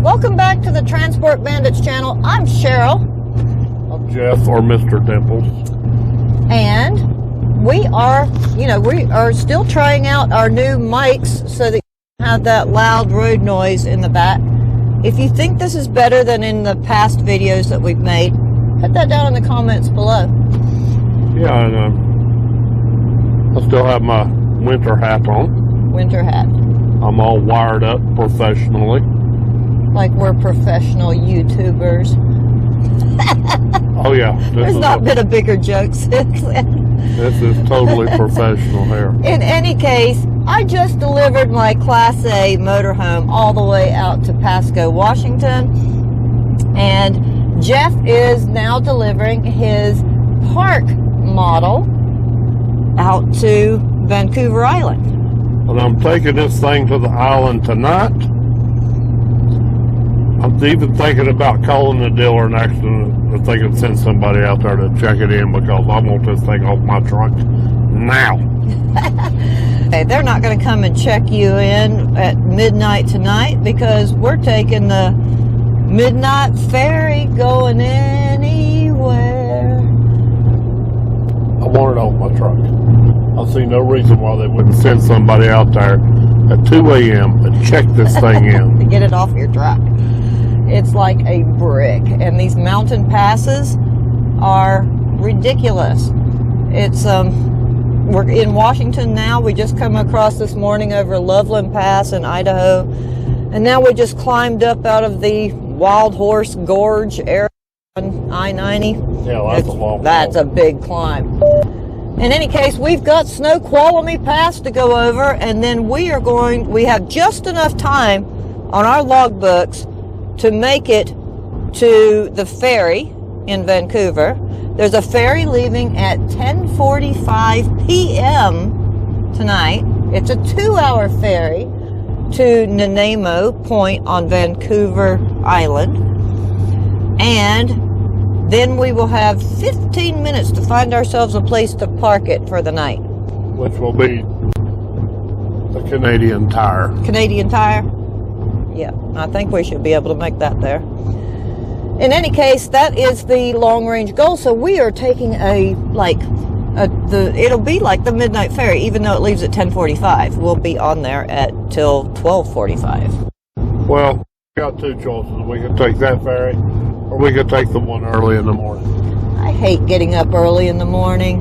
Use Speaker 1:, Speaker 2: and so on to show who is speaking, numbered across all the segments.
Speaker 1: Welcome back to the Transport Bandits channel. I'm Cheryl.
Speaker 2: I'm Jeff, or Mr. Dimples.
Speaker 1: And we are still trying out our new mics so that you have that loud road noise in the back. If you think this is better than in the past videos that we've made, put that down in the comments below.
Speaker 2: Yeah, and I still have my winter hat on.
Speaker 1: Winter hat.
Speaker 2: I'm all wired up professionally.
Speaker 1: Like we're professional YouTubers.
Speaker 2: Oh yeah.
Speaker 1: There's not been a bigger joke since then.
Speaker 2: This is totally professional here.
Speaker 1: In any case, I just delivered my Class A motorhome all the way out to Pasco, Washington. And Jeff is now delivering his park model out to Vancouver Island.
Speaker 2: And I'm taking this thing to the island tonight. I'm even thinking about calling the dealer next to if they can send somebody out there to check it in, because I want this thing off my truck now.
Speaker 1: Okay, they're not going to come and check you in at midnight tonight because we're taking the midnight ferry going anywhere.
Speaker 2: I want it off my truck. I see no reason why they wouldn't send somebody out there at 2 a.m. to check this thing in.
Speaker 1: To get it off your truck. It's like a brick, and these mountain passes are ridiculous. It's we're in Washington now. We just come across this morning over Loveland Pass in Idaho, and now we just climbed up out of the Wild Horse Gorge area on I-90.
Speaker 2: Yeah, that's a long.
Speaker 1: That's a big climb. In any case, we've got Snoqualmie Pass to go over, and then we have just enough time on our logbooks to make it to the ferry in Vancouver. There's a ferry leaving at 10:45 p.m. tonight. It's a 2-hour ferry to Nanaimo Point on Vancouver Island. And then we will have 15 minutes to find ourselves a place to park it for the night.
Speaker 2: Which will be the Canadian Tire.
Speaker 1: Canadian Tire? Yeah, I think we should be able to make that there. In any case, that is the long-range goal. So we are taking it'll be like the midnight ferry, even though it leaves at 10:45. We'll be on there till 12:45.
Speaker 2: Well, we got two choices. We could take that ferry, or we could take the one early in the morning.
Speaker 1: I hate getting up early in the morning.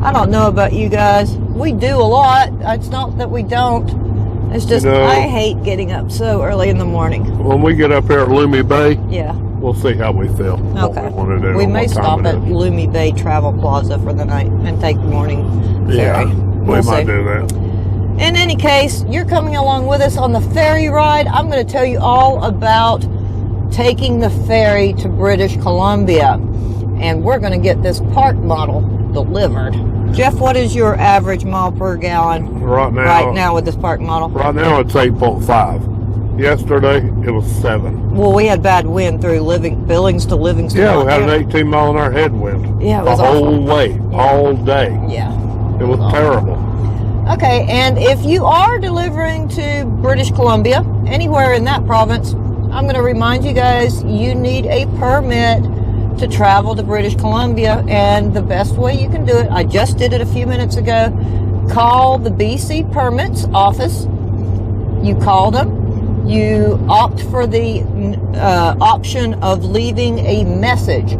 Speaker 1: I don't know about you guys. We do a lot. It's not that we don't. It's just, I hate getting up so early in the morning.
Speaker 2: When we get up here at Lumi Bay,
Speaker 1: yeah,
Speaker 2: we'll see how we feel.
Speaker 1: Okay.
Speaker 2: What we want to do.
Speaker 1: We may stop at Lumi Bay Travel Plaza for the night and take the morning ferry.
Speaker 2: Yeah, we might do that.
Speaker 1: In any case, you're coming along with us on the ferry ride. I'm going to tell you all about taking the ferry to British Columbia. And we're going to get this park model delivered. Jeff, what is your average mile per gallon right now with this park model?
Speaker 2: Right now it's 8.5. Yesterday it was 7.
Speaker 1: Well, we had bad wind through Billings to Livingston.
Speaker 2: Yeah, we had an 18-mile-an-hour headwind.
Speaker 1: Yeah, it was
Speaker 2: the whole way, all day.
Speaker 1: Yeah.
Speaker 2: It was terrible.
Speaker 1: Okay, and if you are delivering to British Columbia, anywhere in that province, I'm going to remind you guys, you need a permit to travel to British Columbia, and the best way you can do it, I just did it a few minutes ago, call the BC Permits office. You call them, you opt for the option of leaving a message.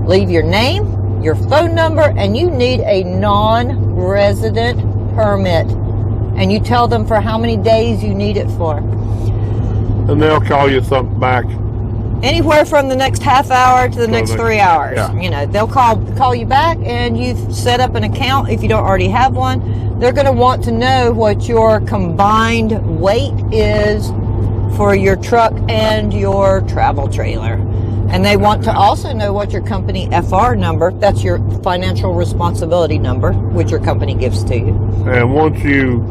Speaker 1: Leave your name, your phone number, and you need a non-resident permit, and you tell them for how many days you need it for.
Speaker 2: And they'll call you something back.
Speaker 1: Anywhere from the next half hour to the next 3 hours.
Speaker 2: Yeah.
Speaker 1: You know, they'll call you back, and you've set up an account if you don't already have one. They're going to want to know what your combined weight is for your truck and your travel trailer. And they want to also know what your company FR number, that's your financial responsibility number, which your company gives to you.
Speaker 2: And once you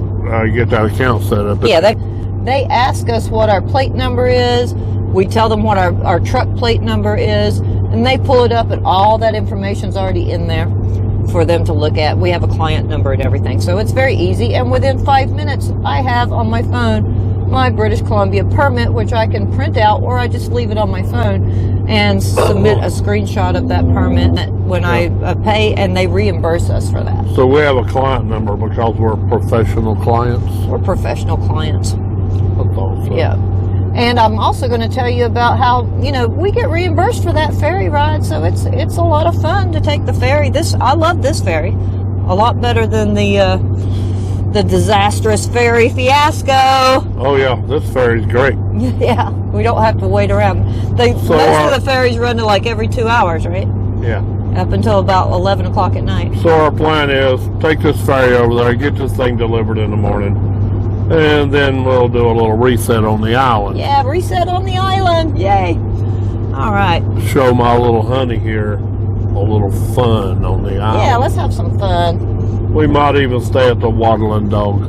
Speaker 2: get that account set up.
Speaker 1: Yeah, they ask us what our plate number is. We tell them what our truck plate number is, and they pull it up, and all that information's already in there for them to look at. We have a client number and everything, so it's very easy. And within 5 minutes, I have on my phone my British Columbia permit, which I can print out, or I just leave it on my phone and submit a screenshot of that permit when I pay, and they reimburse us for that.
Speaker 2: So we have a client number because we're professional clients.
Speaker 1: We're professional clients.
Speaker 2: That's awesome.
Speaker 1: Yeah. And I'm also going to tell you about how, you know, we get reimbursed for that ferry ride, so it's a lot of fun to take the ferry. I love this ferry a lot better than the disastrous ferry fiasco.
Speaker 2: Oh yeah, this ferry's great.
Speaker 1: Yeah, we don't have to wait around. Most of the ferries run to like every 2 hours, right?
Speaker 2: Yeah.
Speaker 1: Up until about 11 o'clock at night.
Speaker 2: So our plan is take this ferry over there, get this thing delivered in the morning, and then we'll do a little reset on the island.
Speaker 1: Yeah, reset on the island. Yay. All right.
Speaker 2: Show my little honey here a little fun on the island.
Speaker 1: Yeah, let's have some fun.
Speaker 2: We might even stay at the Waddling Dog.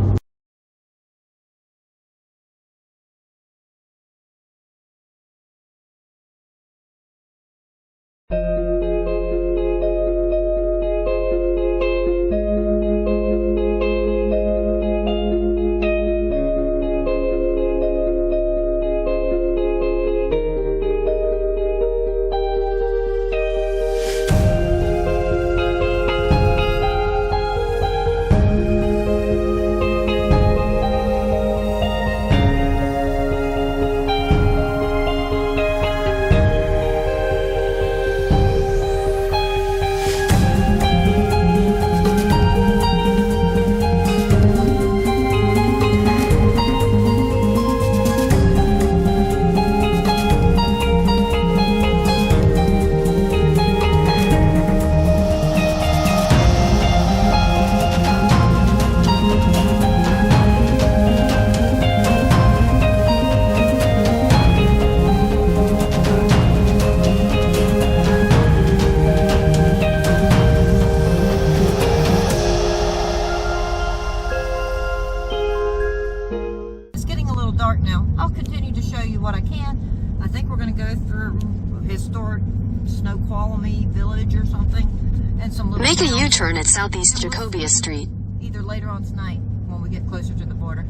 Speaker 3: Make a U-turn at Southeast Jacobia Street.
Speaker 1: Either later on tonight when we get closer to the border.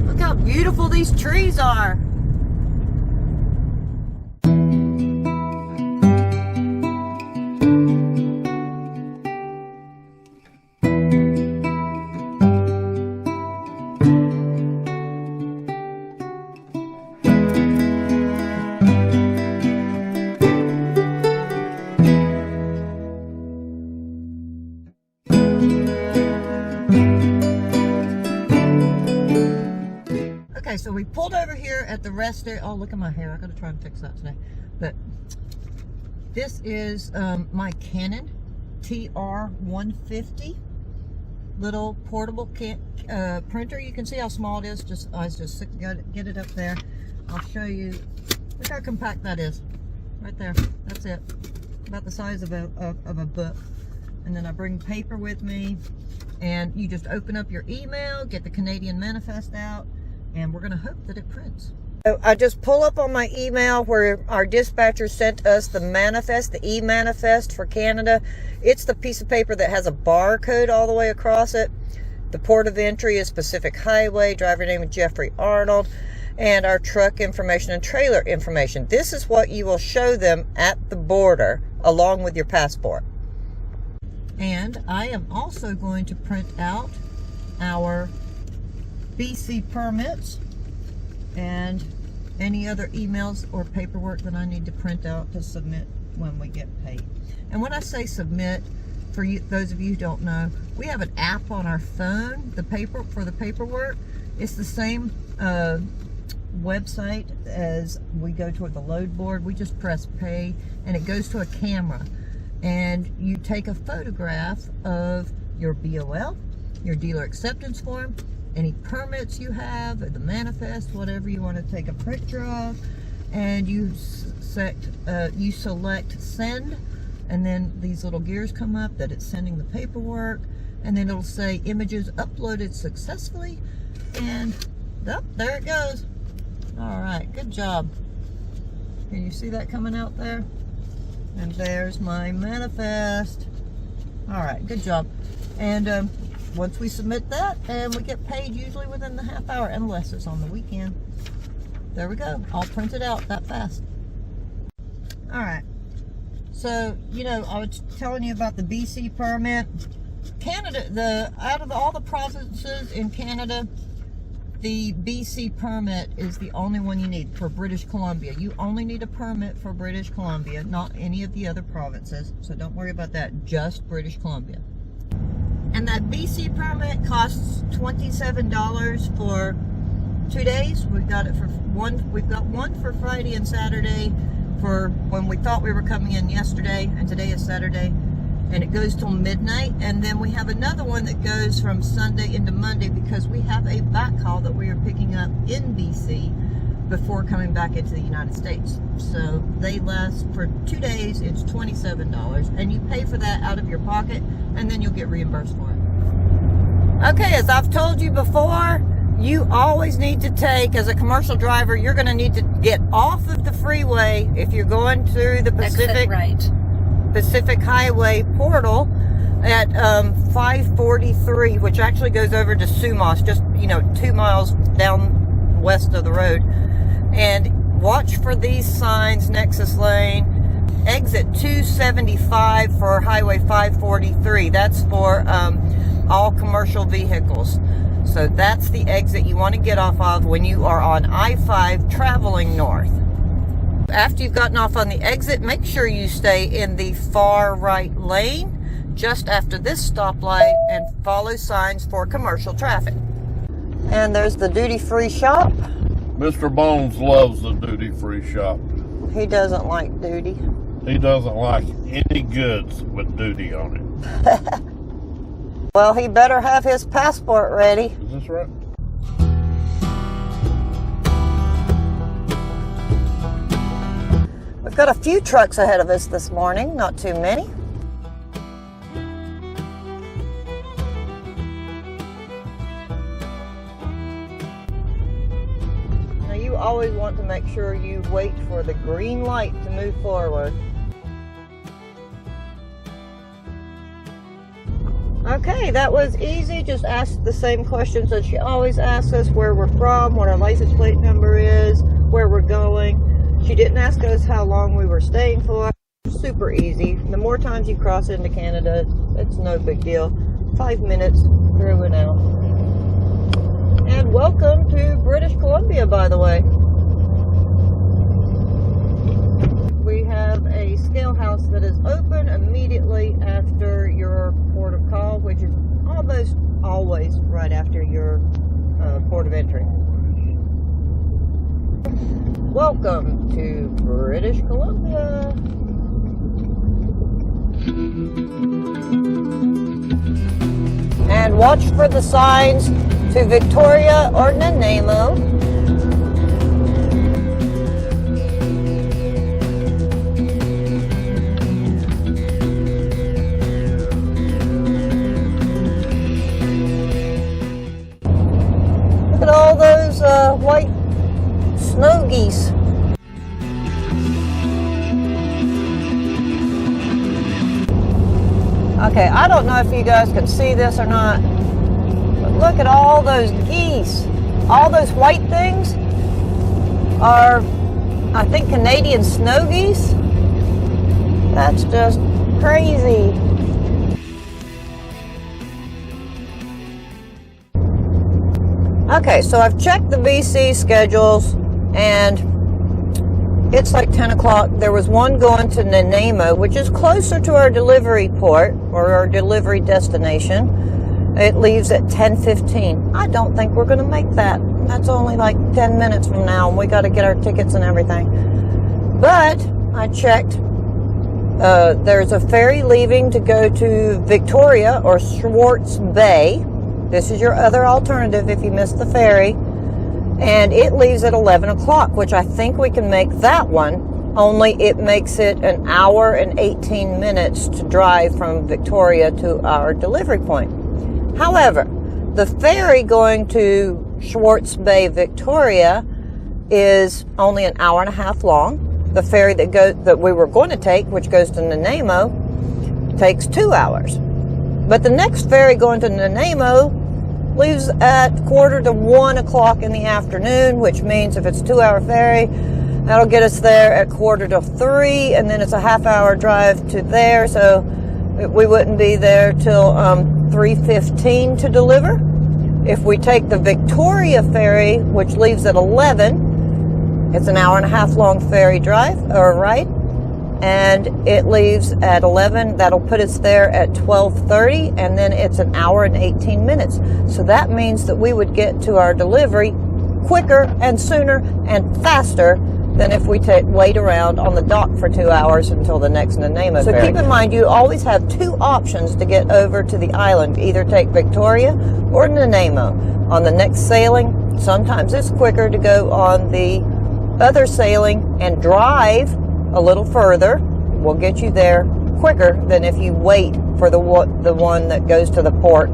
Speaker 1: Look how beautiful these trees are. Okay, so we pulled over here at the rest area. Oh, look at my hair. I gotta try and fix that today. But this is my Canon TR150 little portable printer. You can see how small it is. I just get it up there. I'll show you. Look how compact that is. Right there. That's it. About the size of a book. And then I bring paper with me, and you just open up your email, get the Canadian manifest out, and we're going to hope that it prints. So I just pull up on my email where our dispatcher sent us the manifest, the e-manifest for Canada. It's the piece of paper that has a barcode all the way across it. The port of entry is Pacific Highway, driver name is Jeffrey Arnold, and our truck information and trailer information. This is what you will show them at the border along with your passport. And I am also going to print out our BC permits and any other emails or paperwork that I need to print out to submit when we get paid. And when I say submit, for you, those of you who don't know, we have an app on our phone, for the paperwork. It's the same website as we go to the load board. We just press pay and it goes to a camera, and you take a photograph of your BOL, your dealer acceptance form, any permits you have, the manifest, whatever you want to take a picture of, and you select send, and then these little gears come up that it's sending the paperwork, and then it'll say images uploaded successfully, and there it goes. All right, good job. Can you see that coming out there? And there's my manifest. All right, good job. And once we submit that, and we get paid usually within the half hour, unless it's on the weekend. There we go. All printed out that fast. All right. So, you know, I was telling you about the BC permit. Canada, out of all the provinces in Canada, the BC permit is the only one you need for British Columbia. You only need a permit for British Columbia, not any of the other provinces. So don't worry about that, just British Columbia. And that BC permit costs $27 for 2 days. We've got it for we've got one for Friday and Saturday for when we thought we were coming in yesterday, and today is Saturday. And it goes till midnight, and then we have another one that goes from Sunday into Monday because we have a backhaul that we are picking up in BC before coming back into the United States. So they last for 2 days. It's $27, and you pay for that out of your pocket, and then you'll get reimbursed for it. Okay, as I've told you before, you always need to take, as a commercial driver, you're going to need to get off of the freeway if you're going through the Pacific.
Speaker 4: Exit right.
Speaker 1: Pacific Highway portal at 543, which actually goes over to Sumos, just 2 miles down west of the road. And watch for these signs: Nexus Lane, exit 275 for Highway 543. That's for all commercial vehicles. So that's the exit you want to get off of when you are on I-5 traveling north. After you've gotten off on the exit, make sure you stay in the far right lane just after this stoplight and follow signs for commercial traffic. And there's the duty-free shop.
Speaker 2: Mr. Bones loves the duty-free shop.
Speaker 1: He doesn't like duty.
Speaker 2: He doesn't like any goods with duty on it.
Speaker 1: Well, he better have his passport ready.
Speaker 2: Is this right?
Speaker 1: We've got a few trucks ahead of us this morning, not too many. Now you always want to make sure you wait for the green light to move forward. Okay, that was easy. Just ask the same questions that she always asks us: where we're from, what our license plate number is, where we're going. She didn't ask us how long we were staying for. Super easy. The more times you cross into Canada, it's no big deal. 5 minutes through and out. And welcome to British Columbia, by the way. We have a scale house that is open immediately after your port of call, which is almost always right after your port of entry. Welcome to British Columbia. And watch for the signs to Victoria or Nanaimo. Look at all those white snow geese. Okay, I don't know if you guys can see this or not, but look at all those geese. All those white things are, I think, Canadian snow geese. That's just crazy. Okay, so I've checked the BC schedules, and it's like 10 o'clock. There was one going to Nanaimo, which is closer to our delivery port, or our delivery destination. It leaves at 10:15. I don't think we're going to make that. That's only like 10 minutes from now, and we got to get our tickets and everything. But I checked. There's a ferry leaving to go to Victoria or Schwartz Bay. This is your other alternative if you miss the ferry. And it leaves at 11 o'clock, which I think we can make that one, only it makes it an hour and 18 minutes to drive from Victoria to our delivery point. However, the ferry going to Schwartz Bay, Victoria, is only an hour and a half long. The ferry that we were going to take, which goes to Nanaimo, takes 2 hours. But the next ferry going to Nanaimo leaves at 1:45 o'clock in the afternoon, which means if it's a 2-hour ferry, that'll get us there at 2:45, and then it's a half-hour drive to there, so we wouldn't be there till 3:15 to deliver. If we take the Victoria ferry, which leaves at 11, it's an hour-and-a-half long ferry drive, or ride, and it leaves at 11. That'll put us there at 12:30, and then it's an hour and 18 minutes. So that means that we would get to our delivery quicker and sooner and faster than if we wait around on the dock for 2 hours until the next Nanaimo ferry. So keep in mind, you always have two options to get over to the island. Either take Victoria or Nanaimo. On the next sailing, sometimes it's quicker to go on the other sailing and drive a little further. Will get you there quicker than if you wait for the one that goes to the port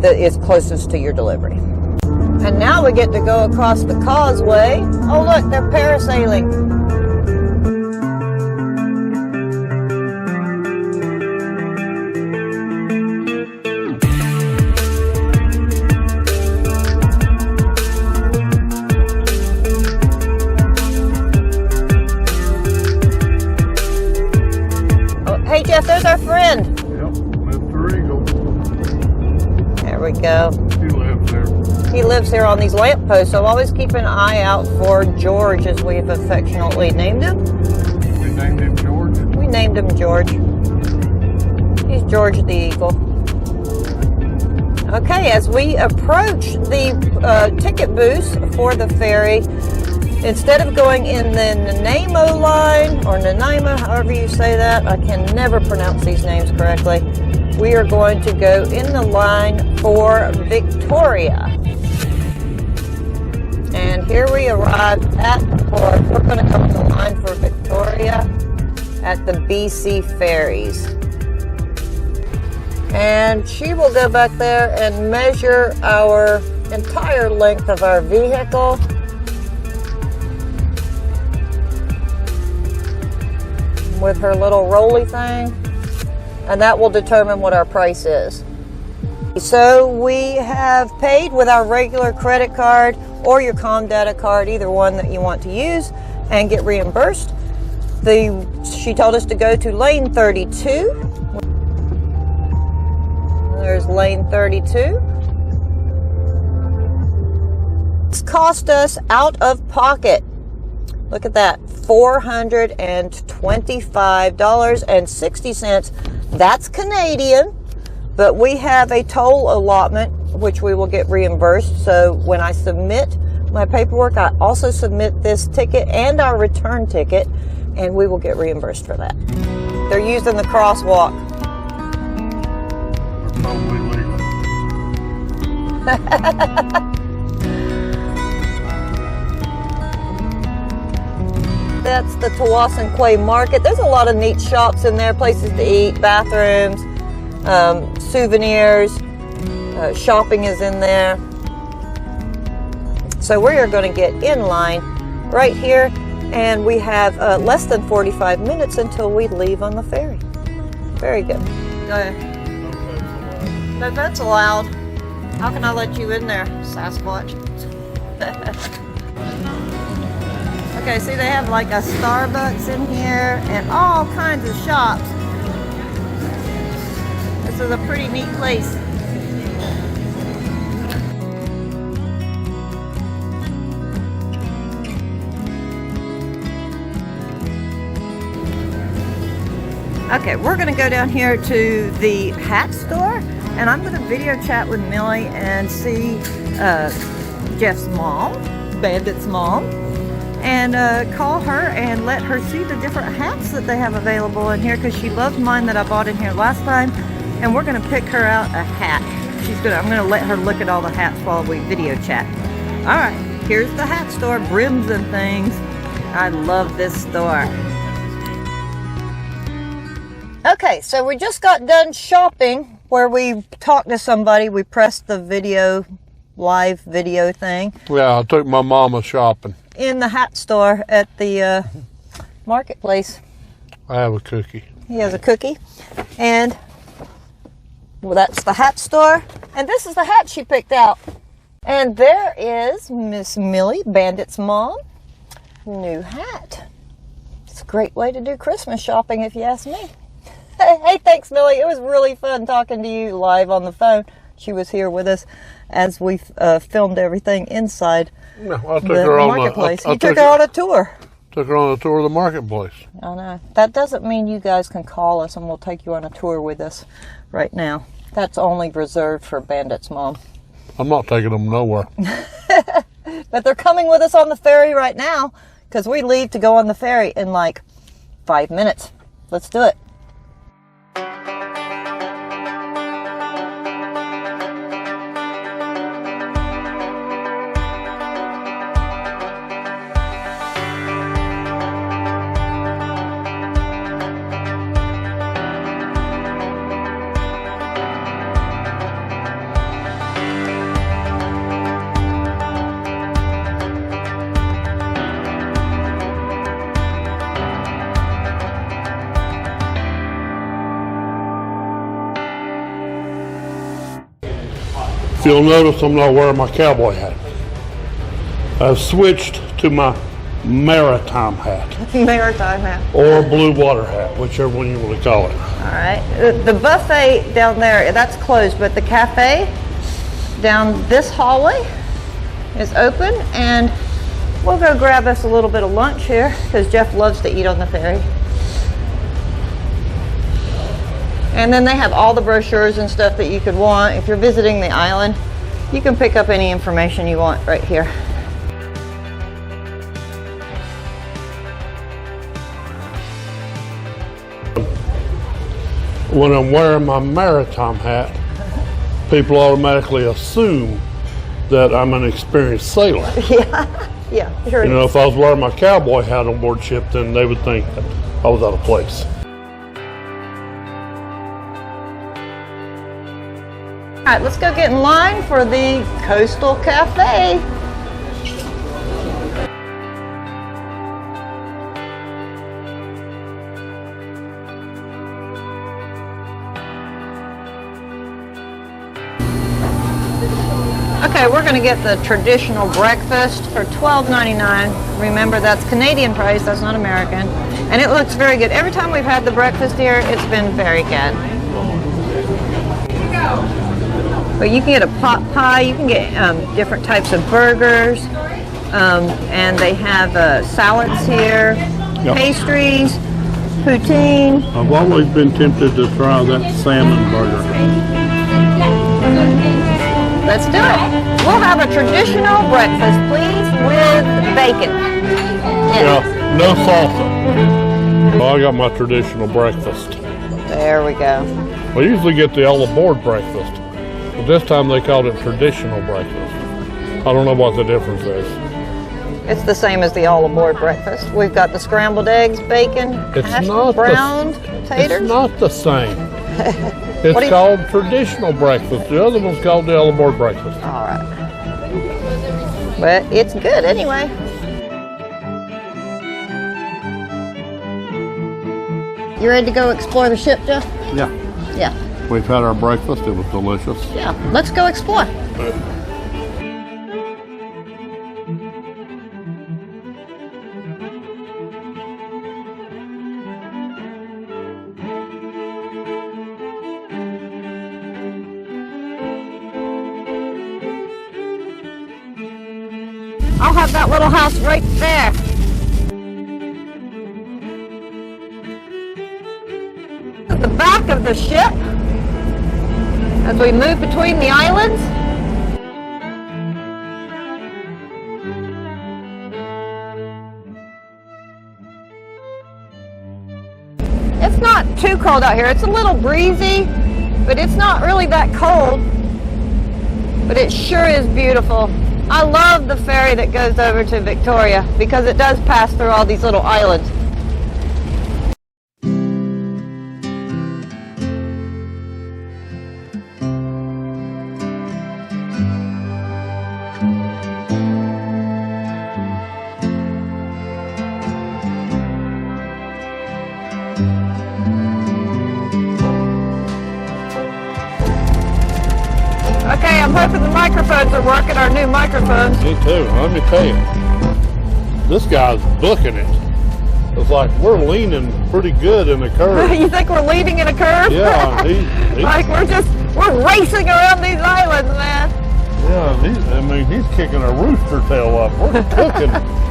Speaker 1: that is closest to your delivery. And now we get to go across the causeway. Oh look, they're parasailing. Oh, hey Jeff, there's our friend.
Speaker 2: Yep, Mr. Eagle.
Speaker 1: There we go.
Speaker 2: He lives there.
Speaker 1: He lives here on these lampposts, so always keep an eye out for George, as we've affectionately named him.
Speaker 2: We named him George.
Speaker 1: We named him George. He's George the Eagle. Okay, as we approach the ticket booth for the ferry, instead of going in the Nanaimo line, or Nanaimo, however you say that, I can never pronounce these names correctly, we are going to go in the line for Victoria. And here we arrive at the port. We're going to go in the line for Victoria at the BC Ferries. And she will go back there and measure our entire length of our vehicle. With her little rolly thing. And that will determine what our price is. So we have paid with our regular credit card or your ComData card, either one that you want to use, and get reimbursed. She told us to go to lane 32. There's lane 32. It's cost us out of pocket, look at that, $425.60. That's Canadian, but we have a toll allotment which we will get reimbursed. So when I submit my paperwork, I also submit this ticket and our return ticket, and we will get reimbursed for that. They're using the crosswalk.
Speaker 2: They're totally legal.
Speaker 1: That's the Tawasin Quay Market. There's a lot of neat shops in there, places to eat, bathrooms, souvenirs, shopping is in there. So we are going to get in line right here, and we have less than 45 minutes until we leave on the ferry. Very good. Go ahead. No pets allowed. How can I let you in there, Sasquatch? Okay, see they have like a Starbucks in here and all kinds of shops. This is a pretty neat place. Okay, we're gonna go down here to the hat store, and I'm gonna video chat with Millie and see Jeff's mom, Bandit's mom, and call her and let her see the different hats that they have available in here, because she loved mine that I bought in here last time, and we're gonna pick her out a hat. I'm gonna let her look at all the hats while we video chat. All right, here's the hat store, brims and things. I love this store. Okay, so we just got done shopping where we talked to somebody. We pressed the video, live video thing.
Speaker 2: Yeah, I took my mama shopping.
Speaker 1: In the hat store at the marketplace.
Speaker 2: I have a cookie.
Speaker 1: He has a cookie. And Well, that's the hat store. And this is the hat she picked out. And there is Miss Millie, Bandit's mom. New hat. It's a great way to do Christmas shopping, if you ask me. Hey, thanks, Millie. It was really fun talking to you live on the phone. She was here with us as we filmed everything inside
Speaker 2: No, I took
Speaker 1: the
Speaker 2: her on
Speaker 1: marketplace. You took her on a tour.
Speaker 2: Took her on a tour of the marketplace.
Speaker 1: I know. That doesn't mean you guys can call us and we'll take you on a tour with us right now. That's only reserved for Bandit's mom.
Speaker 2: I'm not taking them nowhere.
Speaker 1: But they're coming with us on the ferry right now because we leave to go on the ferry in like 5 minutes. Let's do it.
Speaker 2: If you'll notice, I'm not wearing my cowboy hat. I've switched to my maritime hat.
Speaker 1: Maritime hat.
Speaker 2: Or blue water hat, whichever one you want to call it.
Speaker 1: All right. The buffet down there, that's closed, but the cafe down this hallway is open, and we'll go grab us a little bit of lunch here because Jeff loves to eat on the ferry. And then they have all the brochures and stuff that you could want. If you're visiting the island, you can pick up any information you want right here.
Speaker 2: When I'm wearing my maritime hat, people automatically assume that I'm an experienced sailor.
Speaker 1: Yeah, sure.
Speaker 2: You know, if I was wearing my cowboy hat on board ship, then they would think that I was out of place.
Speaker 1: All right, let's go get in line for the Coastal Cafe. Okay, we're going to get the traditional breakfast for $12.99. Remember, that's Canadian price, that's not American. And it looks very good. Every time we've had the breakfast here, it's been very good. But you can get a pot pie, you can get different types of burgers, and they have salads here,
Speaker 2: Yep.
Speaker 1: pastries, poutine.
Speaker 2: I've always been tempted to try that salmon burger.
Speaker 1: Let's do it. We'll have a traditional breakfast, please, with bacon.
Speaker 2: Yeah, no salsa. Well, I got my traditional breakfast.
Speaker 1: There we go.
Speaker 2: I usually get the all aboard breakfast, but this time they called it traditional breakfast. I don't know what the difference is.
Speaker 1: It's the same as the all aboard breakfast. We've got the scrambled eggs, bacon, hashed browned taters.
Speaker 2: It's not the same. It's called traditional breakfast. The other one's called the all aboard breakfast.
Speaker 1: All right. But it's good anyway. You ready to go explore the ship, Jeff?
Speaker 2: Yeah.
Speaker 1: Yeah.
Speaker 2: We've had our breakfast. It was delicious.
Speaker 1: Yeah. Let's go explore. I'll have that little house right there. The back of the ship as we move between the islands. It's not too cold out here. It's a little breezy, but it's not really that cold. But it sure is beautiful. I love the ferry that goes over to Victoria because it does pass through all these little islands. hoping the microphones are working, our new microphones.
Speaker 2: Me too. Let me tell you, this guy's booking it. It's like we're leaning pretty good in the curve.
Speaker 1: You think we're leading in a curve?
Speaker 2: Yeah, he's
Speaker 1: like we're racing around these islands, man.
Speaker 2: Yeah, I mean, he's kicking a rooster tail up. We're cooking.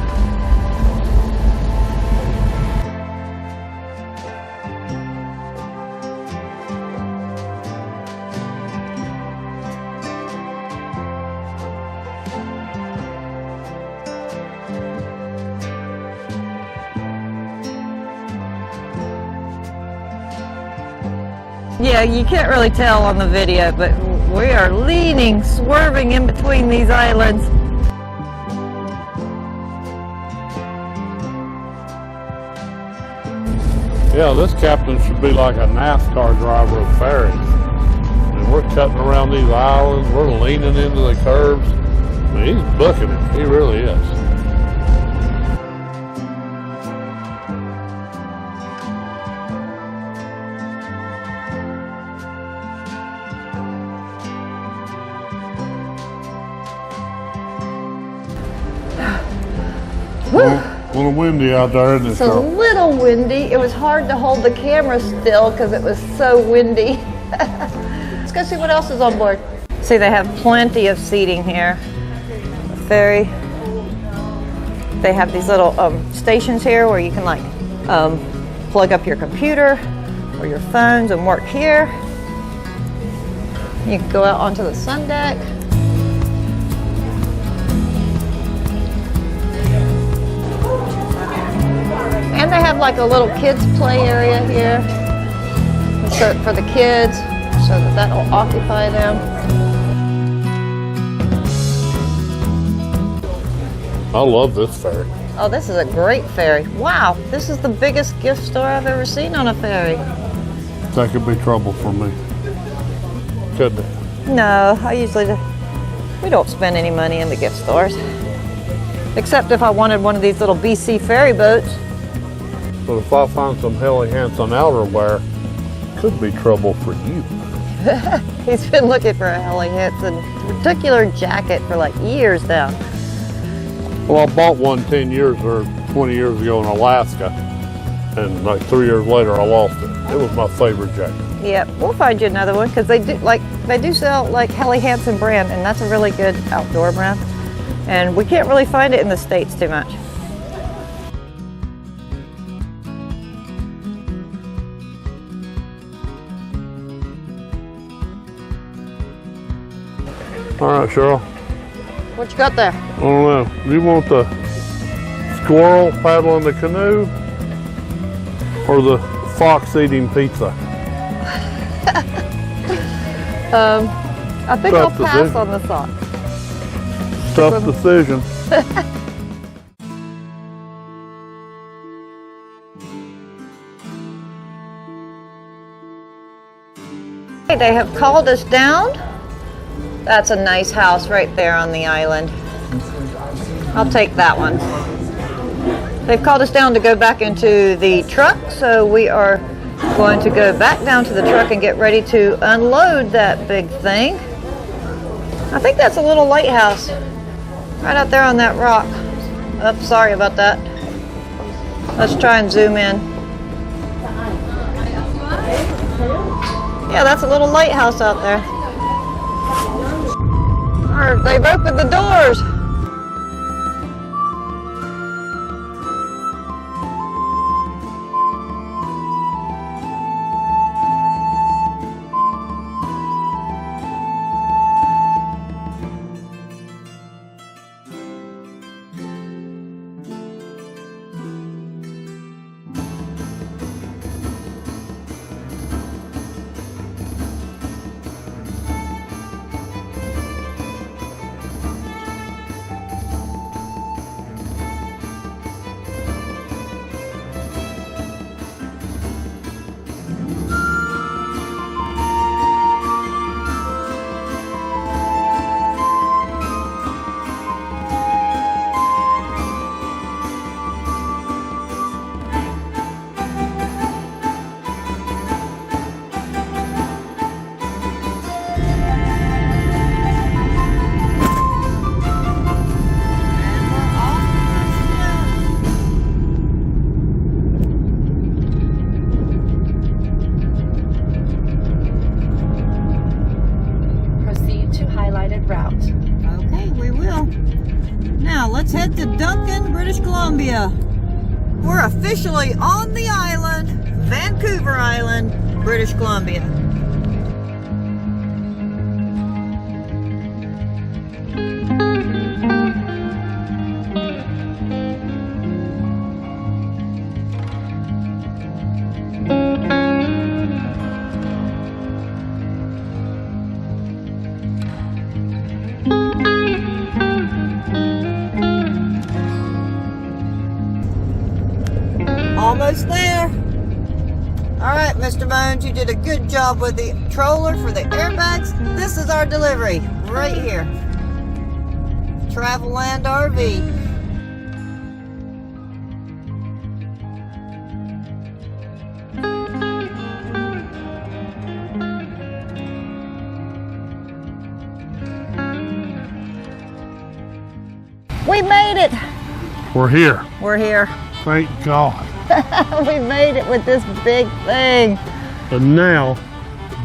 Speaker 1: Yeah, you can't really tell on the video, but we are leaning, swerving in between these islands.
Speaker 2: Yeah, this captain should be like a NASCAR driver of ferries. I mean, we're cutting around these islands, we're leaning into the curves. I mean, he's booking it, he really is. A little windy out there, isn't it?
Speaker 1: It's a little windy. It was hard to hold the camera still because it was so windy. Let's go see what else is on board. See, they have plenty of seating here. The ferry. They have these little stations here where you can like plug up your computer or your phones and work here. You can go out onto the sun deck. And they have like a little kids play area here so for the kids, so that'll occupy them.
Speaker 2: I love this ferry.
Speaker 1: Oh, this is a great ferry. Wow, this is the biggest gift store I've ever seen on a ferry.
Speaker 2: That could be trouble for me. Couldn't it?
Speaker 1: No, we don't spend any money in the gift stores. Except if I wanted one of these little BC ferry boats.
Speaker 2: But if I find some Helly Hansen outerwear, could be trouble for you.
Speaker 1: He's been looking for a Helly Hansen particular jacket for like years now.
Speaker 2: Well, I bought one 10 years or 20 years ago in Alaska, and like 3 years later I lost it. It was my favorite jacket.
Speaker 1: Yeah, we'll find you another one because they do sell like Helly Hansen brand, and that's a really good outdoor brand. And we can't really find it in the States too much.
Speaker 2: All right, Cheryl.
Speaker 1: What you got there?
Speaker 2: I don't know. Do you want the squirrel paddling the canoe or the fox eating pizza?
Speaker 1: I think I'll pass on the sock.
Speaker 2: Tough decision.
Speaker 1: They have called us down. That's a nice house right there on the island. I'll take that one. They've called us down to go back into the truck, so we are going to go back down to the truck and get ready to unload that big thing. I think that's a little lighthouse right out there on that rock. Oh, sorry about that. Let's try and zoom in. Yeah, that's a little lighthouse out there. They've opened the doors. now let's head to Duncan, British Columbia. We're officially on the island, Vancouver Island, British Columbia. Almost there. All right, Mr. Bones, you did a good job with the troller for the airbags. This is our delivery right here. Travel Land RV. We made it.
Speaker 2: We're here.
Speaker 1: We're here.
Speaker 2: Thank God.
Speaker 1: We made it with this big thing.
Speaker 2: And now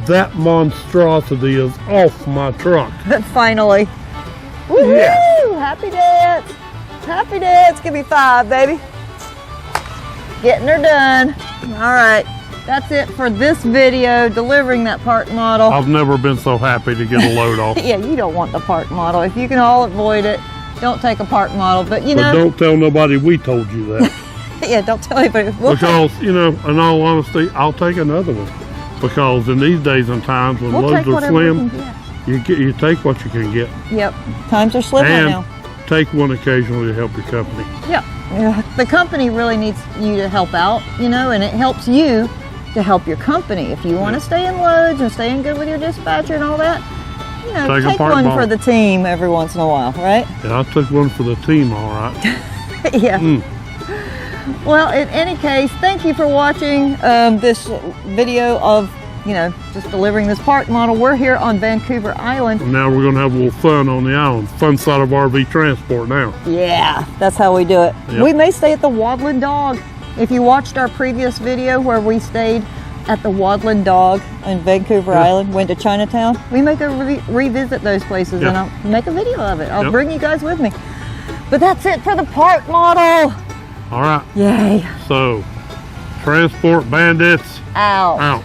Speaker 2: that monstrosity is off my truck.
Speaker 1: Finally. Woohoo!
Speaker 2: Yeah.
Speaker 1: Happy dance. Happy dance. Give me 5, baby. Getting her done. All right. That's it for this video, delivering that park model.
Speaker 2: I've never been so happy to get a load off.
Speaker 1: Yeah, you don't want the park model. If you can all avoid it, don't take a park model. But you know.
Speaker 2: But don't tell nobody we told you that.
Speaker 1: Yeah, don't tell anybody.
Speaker 2: Because, you know, in all honesty, I'll take another one. Because in these days and times when loads are slim, you take what you can get.
Speaker 1: Yep, times are slim right now.
Speaker 2: Take one occasionally to help your company.
Speaker 1: Yeah, the company really needs you to help out, you know, and it helps you to help your company. If you want to stay in loads and stay in good with your dispatcher and all that, you know, take one for the team every once in a while, right?
Speaker 2: Yeah, I took one for the team, all right.
Speaker 1: Yeah. Well, in any case, thank you for watching this video of, you know, just delivering this park model. We're here on Vancouver Island.
Speaker 2: And now we're going to have a little fun on the island. Fun side of RV transport now.
Speaker 1: Yeah, that's how we do it.
Speaker 2: Yep.
Speaker 1: We may stay at the Waddling Dog. If you watched our previous video where we stayed at the Waddling Dog on Vancouver Island, went to Chinatown, we may go revisit those places and I'll make a video of it. I'll bring you guys with me. But that's it for the park model.
Speaker 2: All right.
Speaker 1: Yay.
Speaker 2: So, Transport Bandits
Speaker 1: out.
Speaker 2: out.